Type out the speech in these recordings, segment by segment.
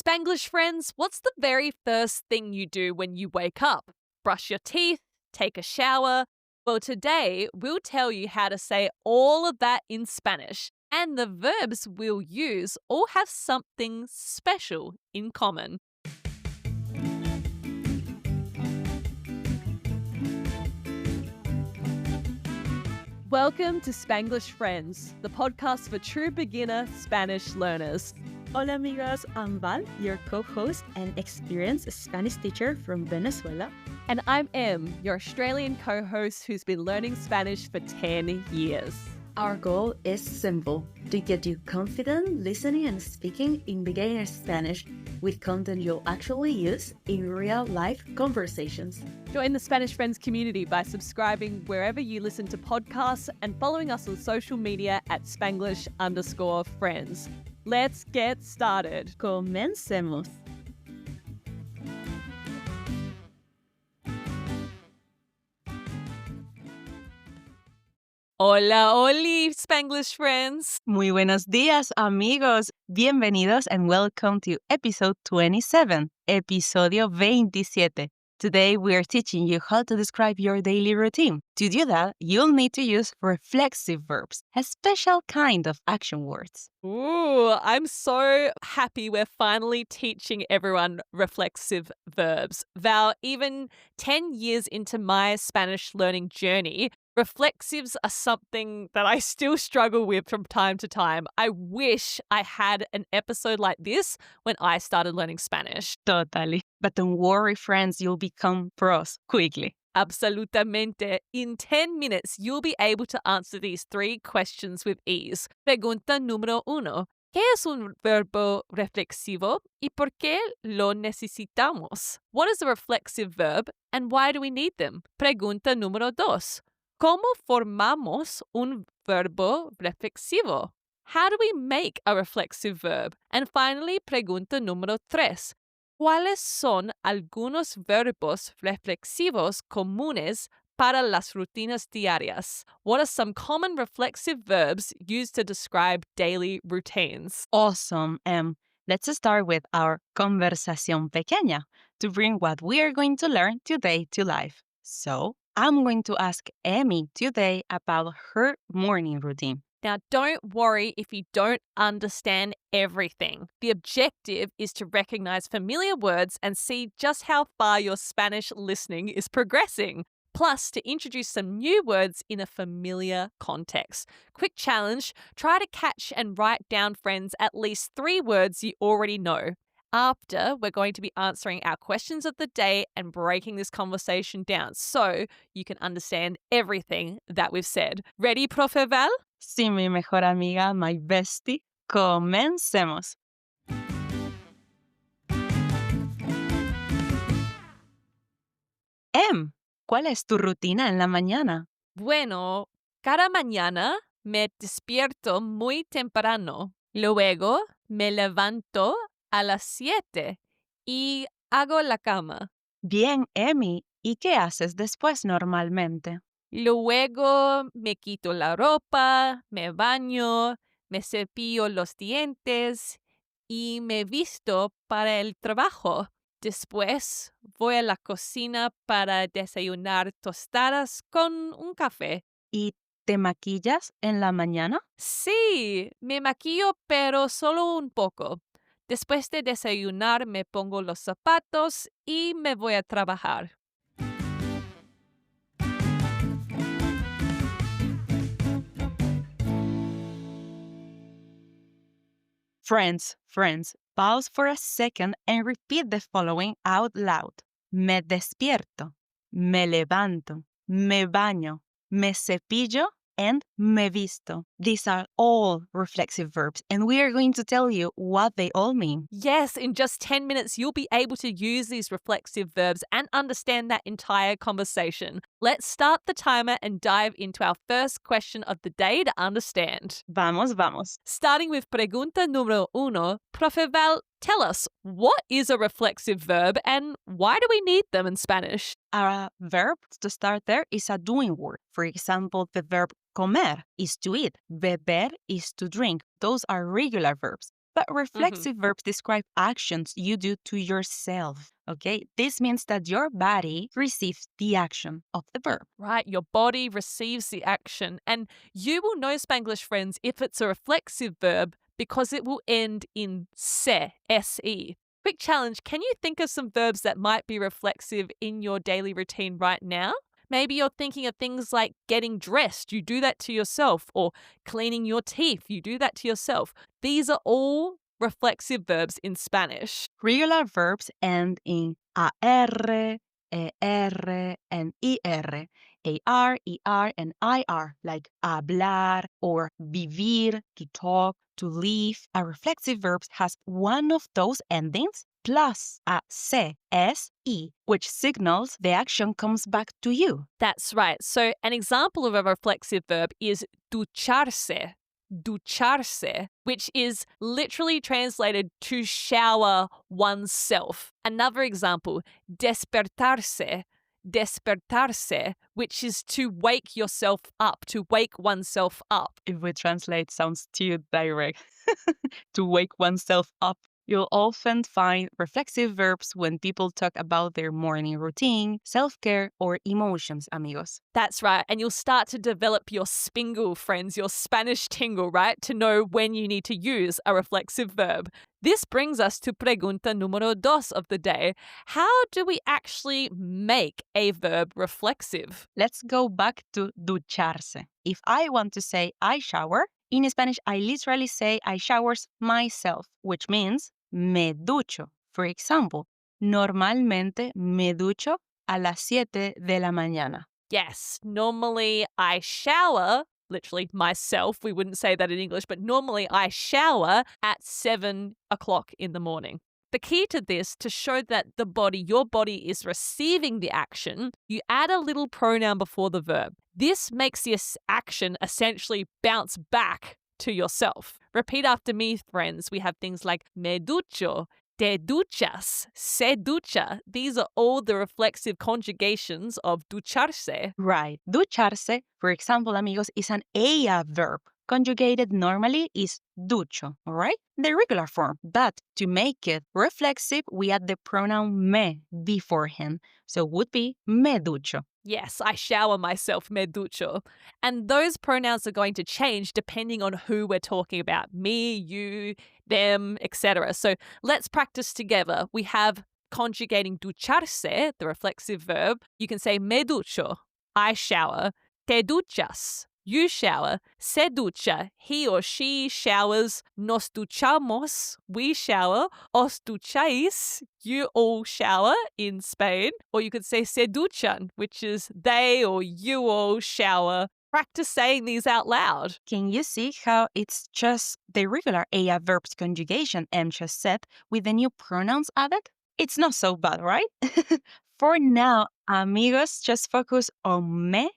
Spanglish friends, what's the very first thing you do when you wake up? Brush your teeth? Take a shower? Well, today we'll tell you how to say all of that in Spanish. And the verbs we'll use all have something special in common. Welcome to Spanglish Friends, the podcast for true beginner Spanish learners. Hola amigos, I'm Val, your co-host and experienced Spanish teacher from Venezuela. And I'm Em, your Australian co-host who's been learning Spanish for 10 years. Our goal is simple, to get you confident listening and speaking in beginner Spanish with content you'll actually use in real-life conversations. Join the Spanish Friends community by subscribing wherever you listen to podcasts and following us on social media at Spanglish_friends. Let's get started. Comencemos. Hola, Oli, Spanglish friends. Muy buenos días, amigos. Bienvenidos and welcome to episode 27, episodio 27. Today, we are teaching you how to describe your daily routine. To do that, you'll need to use reflexive verbs, a special kind of action words. Ooh, I'm so happy we're finally teaching everyone reflexive verbs. Val, even 10 years into my Spanish learning journey, reflexives are something that I still struggle with from time to time. I wish I had an episode like this when I started learning Spanish. Totally. But don't worry, friends, you'll become pros quickly. Absolutamente. In 10 minutes, you'll be able to answer these 3 questions with ease. Pregunta número 1. ¿Qué es un verbo reflexivo y por qué lo necesitamos? What is a reflexive verb and why do we need them? Pregunta número 2. ¿Cómo formamos un verbo reflexivo? How do we make a reflexive verb? And finally, pregunta número 3. ¿Cuáles son algunos verbos reflexivos comunes para las rutinas diarias? What are some common reflexive verbs used to describe daily routines? Awesome. Let's start with our conversación pequeña to bring what we are going to learn today to life. So, I'm going to ask Emmy today about her morning routine. Now, don't worry if you don't understand everything. The objective is to recognize familiar words and see just how far your Spanish listening is progressing. Plus, to introduce some new words in a familiar context. Quick challenge, try to catch and write down, friends, at least 3 words you already know. After, we're going to be answering our questions of the day and breaking this conversation down so you can understand everything that we've said. Ready, Profe Val? Sí, mi mejor amiga, my bestie. Comencemos. ¿Cuál es tu rutina en la mañana? Bueno, cada mañana me despierto muy temprano. Luego me levanto a las 7 y hago la cama. Bien, Emmy. ¿Y qué haces después normalmente? Luego me quito la ropa, me baño, me cepillo los dientes y me visto para el trabajo. Después voy a la cocina para desayunar tostadas con un café. ¿Y te maquillas en la mañana? Sí, me maquillo, pero solo un poco. Después de desayunar me pongo los zapatos y me voy a trabajar. Friends, pause for a second and repeat the following out loud. Me despierto, me levanto, me baño, me cepillo, and me visto. These are all reflexive verbs, and we are going to tell you what they all mean. Yes, in just 10 minutes, you'll be able to use these reflexive verbs and understand that entire conversation. Let's start the timer and dive into our first question of the day to understand. Vamos. Starting with pregunta número 1, Profe Val, tell us, what is a reflexive verb and why do we need them in Spanish? A verb, to start there, is a doing word. For example, the verb comer is to eat. Beber is to drink. Those are regular verbs. But reflexive verbs describe actions you do to yourself, okay? This means that your body receives the action of the verb. Right, your body receives the action. And you will know, Spanglish friends, if it's a reflexive verb because it will end in se, se. Quick challenge, can you think of some verbs that might be reflexive in your daily routine right now? Maybe you're thinking of things like getting dressed, you do that to yourself, or cleaning your teeth, you do that to yourself. These are all reflexive verbs in Spanish. Regular verbs end in AR, ER, and IR. AR, ER, and IR, like hablar or vivir, to talk, to live. A reflexive verb has one of those endings plus a se, se, which signals the action comes back to you. That's right. So an example of a reflexive verb is ducharse. Ducharse, which is literally translated to shower oneself. Another example, despertarse. Despertarse, which is to wake yourself up, to wake oneself up. If we translate, sounds too direct. To wake oneself up. You'll often find reflexive verbs when people talk about their morning routine, self-care, or emotions, amigos. That's right. And you'll start to develop your spingle, friends, your Spanish tingle, right? To know when you need to use a reflexive verb. This brings us to pregunta número dos of the day. How do we actually make a verb reflexive? Let's go back to ducharse. If I want to say I shower, in Spanish, I literally say I showers myself, which means me ducho. For example, normalmente me ducho a las 7 de la mañana. Yes, normally I shower, literally myself. We wouldn't say that in English, but normally I shower at 7 o'clock in the morning. The key to this, to show that your body is receiving the action, you add a little pronoun before the verb. This makes the action essentially bounce back to yourself. Repeat after me, friends. We have things like me ducho, te duchas, se ducha. These are all the reflexive conjugations of ducharse. Right. Ducharse, for example, amigos, is an ella verb. Conjugated normally is ducho, all right? The regular form. But to make it reflexive, we add the pronoun me beforehand. So it would be me ducho. Yes, I shower myself, me ducho. And those pronouns are going to change depending on who we're talking about. Me, you, them, etc. So let's practice together. We have conjugating ducharse, the reflexive verb. You can say me ducho, I shower. Te duchas, you shower. Se ducha, he or she showers. Nos duchamos, we shower. Os ducháis, you all shower in Spain. Or you could say se duchan, which is they or you all shower. Practice saying these out loud. Can you see how it's just the regular ella verbs conjugation M just said with the new pronouns added? It's not so bad, right? For now, amigos, just focus on me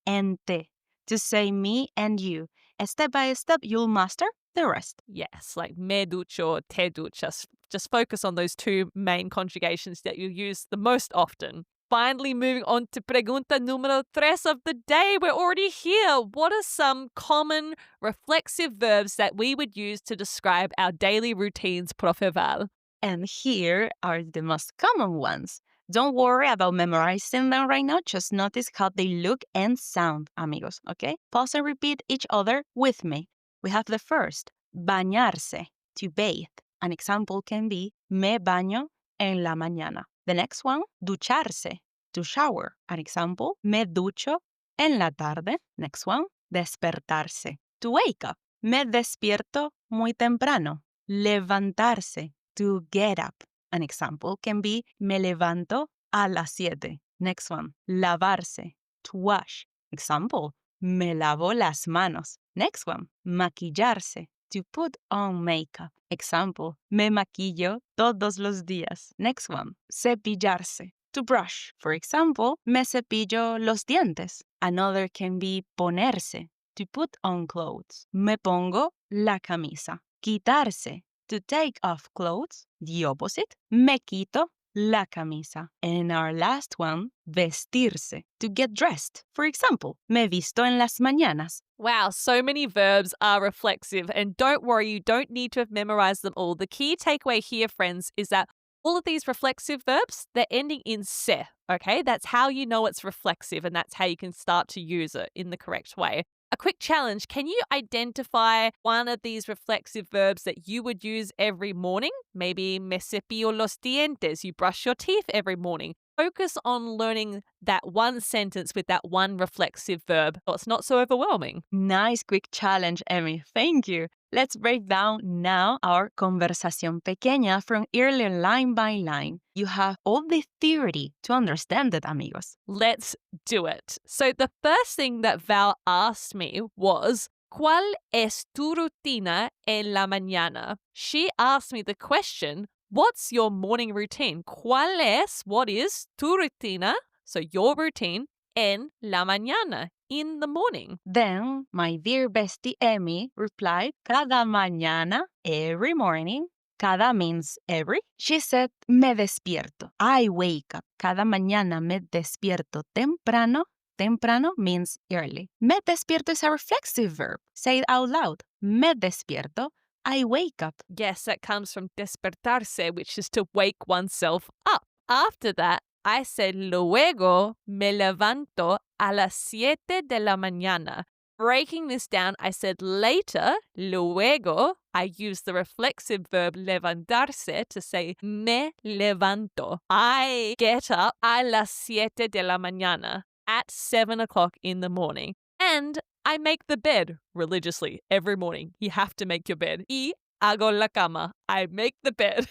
and te to say me and you. Step by step, you'll master the rest. Yes, like me ducho, te duchas. Just focus on those two main conjugations that you use the most often. Finally, moving on to pregunta número tres of the day. We're already here. What are some common reflexive verbs that we would use to describe our daily routines, Profe Val? And here are the most common ones. Don't worry about memorizing them right now. Just notice how they look and sound, amigos, okay? Pause and repeat each other with me. We have the first, bañarse, to bathe. An example can be, me baño en la mañana. The next one, ducharse, to shower. An example, me ducho en la tarde. Next one, despertarse, to wake up. Me despierto muy temprano. Levantarse, to get up. An example can be, me levanto a las 7. Next one, lavarse, to wash. Example, me lavo las manos. Next one, maquillarse, to put on makeup. Example, me maquillo todos los días. Next one, cepillarse, to brush. For example, me cepillo los dientes. Another can be ponerse, to put on clothes. Me pongo la camisa. Quitarse, to take off clothes. The opposite, me quito la camisa. And our last one, vestirse, to get dressed. For example, me visto en las mañanas. Wow, so many verbs are reflexive, and don't worry, you don't need to have memorized them all. The key takeaway here, friends, is that all of these reflexive verbs, they're ending in se, okay? That's how you know it's reflexive, and that's how you can start to use it in the correct way. A quick challenge, can you identify one of these reflexive verbs that you would use every morning? Maybe me cepillo los dientes, you brush your teeth every morning. Focus on learning that one sentence with that one reflexive verb, so it's not so overwhelming. Nice quick challenge, Emmy. Thank you. Let's break down now our conversación pequeña from earlier line by line. You have all the theory to understand it, amigos. Let's do it. So the first thing that Val asked me was, ¿Cuál es tu rutina en la mañana? She asked me the question, what's your morning routine? ¿Cuál es, what is, tu rutina, so your routine, en la mañana, in the morning? Then my dear bestie Emmy replied, cada mañana, every morning. Cada means every. She said, me despierto. I wake up. Cada mañana me despierto temprano. Temprano means early. Me despierto is a reflexive verb. Say it out loud. Me despierto. I wake up. Yes, that comes from despertarse, which is to wake oneself up. After that, I said, luego me levanto a las 7 de la mañana. Breaking this down, I said later, luego, I used the reflexive verb levantarse to say me levanto. I get up a las 7 de la mañana, at 7 o'clock in the morning. And I make the bed religiously every morning. You have to make your bed. Y hago la cama. I make the bed.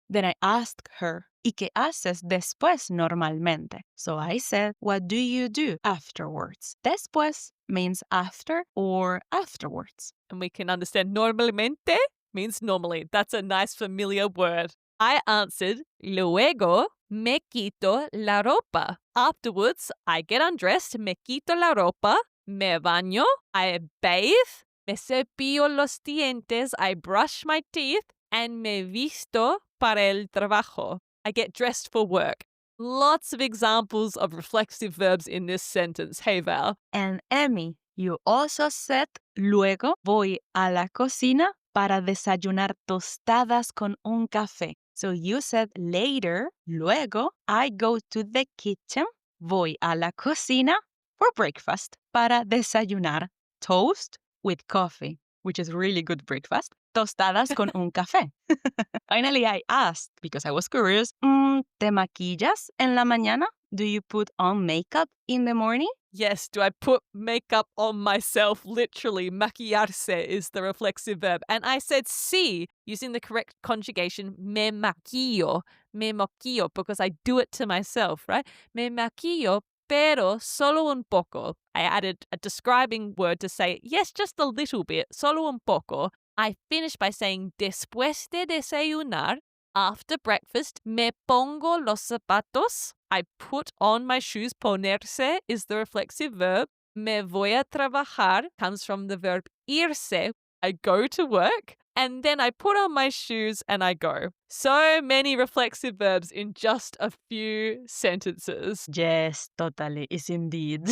Then I asked her, ¿y qué haces después normalmente? So I said, what do you do afterwards? Después means after or afterwards. And we can understand normalmente means normally. That's a nice familiar word. I answered, luego me quito la ropa. Afterwards, I get undressed, me quito la ropa, me baño, I bathe, me cepillo los dientes, I brush my teeth, and me visto para el trabajo. I get dressed for work. Lots of examples of reflexive verbs in this sentence. Hey, Val. And Emmy, you also said, luego voy a la cocina para desayunar tostadas con un café. So you said later, luego, I go to the kitchen, voy a la cocina for breakfast para desayunar toast with coffee, which is really good breakfast. Tostadas con un café. Finally, I asked, because I was curious, ¿te maquillas en la mañana? Do you put on makeup in the morning? Yes, do I put makeup on myself? Literally, maquillarse is the reflexive verb. And I said sí, using the correct conjugation, me maquillo, because I do it to myself, right? Me maquillo, pero solo un poco. I added a describing word to say, yes, just a little bit, solo un poco. I finished by saying, después de desayunar, after breakfast, me pongo los zapatos. I put on my shoes. Ponerse is the reflexive verb. Me voy a trabajar comes from the verb irse. I go to work. And then I put on my shoes and I go. So many reflexive verbs in just a few sentences. Yes, totally, is indeed.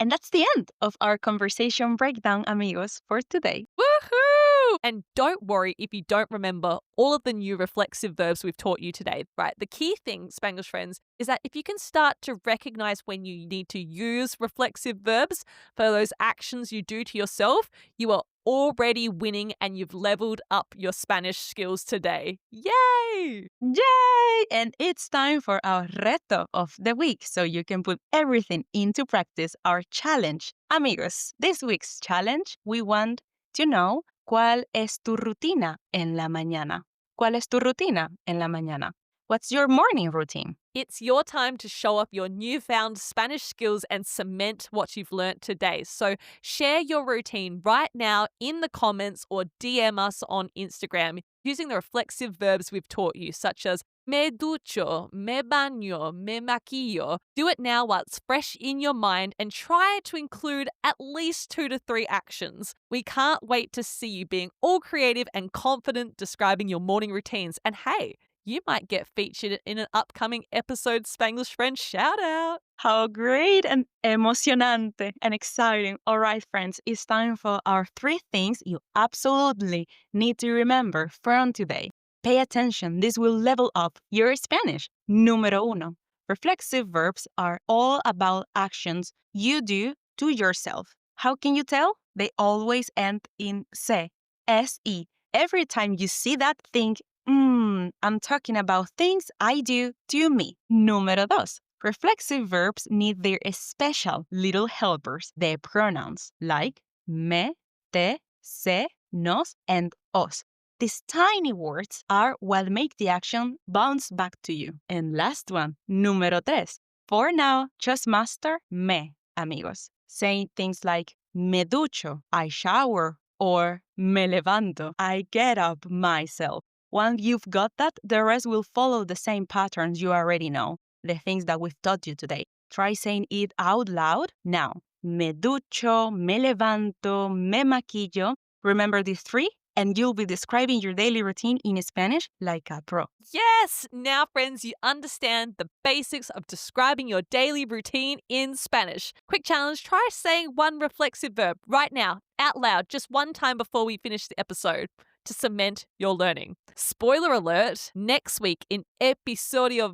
And that's the end of our conversation breakdown, amigos, for today. Woohoo! And don't worry if you don't remember all of the new reflexive verbs we've taught you today, right? The key thing, Spanglish friends, is that if you can start to recognize when you need to use reflexive verbs for those actions you do to yourself, you are already winning and you've leveled up your Spanish skills today. Yay! Yay! And it's time for our reto of the week, so you can put everything into practice, our challenge. Amigos, this week's challenge, we want to know ¿cuál es tu rutina en la mañana? ¿Cuál es tu rutina en la mañana? What's your morning routine? It's your time to show up your newfound Spanish skills and cement what you've learnt today. So share your routine right now in the comments or DM us on Instagram using the reflexive verbs we've taught you, such as me ducho, me baño, me maquillo. Do it now while it's fresh in your mind and try to include at least 2 to 3 actions. We can't wait to see you being all creative and confident describing your morning routines. And hey, you might get featured in an upcoming episode Spanglish Friends shout out. How great and emocionante and exciting. All right, friends, it's time for our 3 things you absolutely need to remember from today. Pay attention, this will level up your Spanish. Número 1. Reflexive verbs are all about actions you do to yourself. How can you tell? They always end in se, se. Every time you see that, think, I'm talking about things I do to me. Número 2. Reflexive verbs need their special little helpers, the pronouns, like me, te, se, nos, and os. These tiny words are what make the action bounce back to you. And last one, número 3. For now, just master me, amigos. Saying things like me ducho, I shower, or me levanto, I get up myself. Once you've got that, the rest will follow the same patterns you already know, the things that we've taught you today. Try saying it out loud now. Me ducho, me levanto, me maquillo. Remember these 3? And you'll be describing your daily routine in Spanish like a pro. Yes! Now, friends, you understand the basics of describing your daily routine in Spanish. Quick challenge, try saying one reflexive verb right now, out loud, just one time before we finish the episode to cement your learning. Spoiler alert, next week in episodio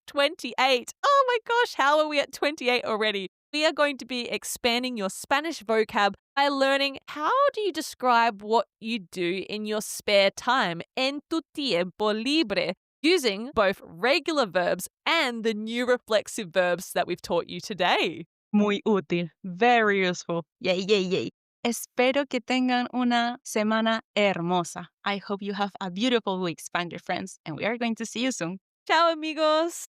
28. Oh my gosh, how are we at 28 already? We are going to be expanding your Spanish vocab by learning how do you describe what you do in your spare time, en tu tiempo libre, using both regular verbs and the new reflexive verbs that we've taught you today. Muy útil, very useful. Yay, yay, yay. Espero que tengan una semana hermosa. I hope you have a beautiful week, Spanish friends, and we are going to see you soon. Ciao, amigos!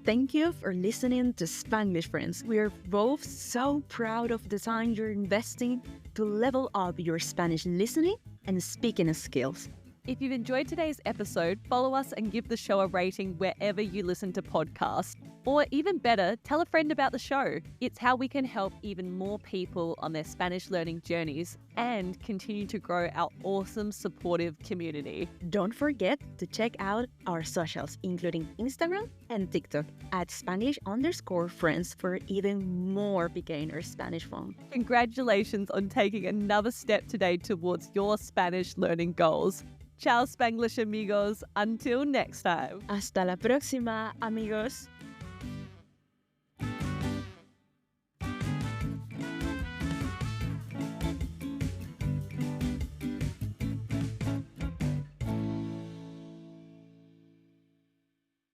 Thank you for listening to Spanglish Friends. We are both so proud of the time you're investing to level up your Spanish listening and speaking skills. If you've enjoyed today's episode, follow us and give the show a rating wherever you listen to podcasts. Or even better, tell a friend about the show. It's how we can help even more people on their Spanish learning journeys and continue to grow our awesome, supportive community. Don't forget to check out our socials, including Instagram and TikTok at Spanish_friends for even more beginner Spanish fun. Congratulations on taking another step today towards your Spanish learning goals. Ciao, Spanglish amigos. Until next time. Hasta la próxima, amigos.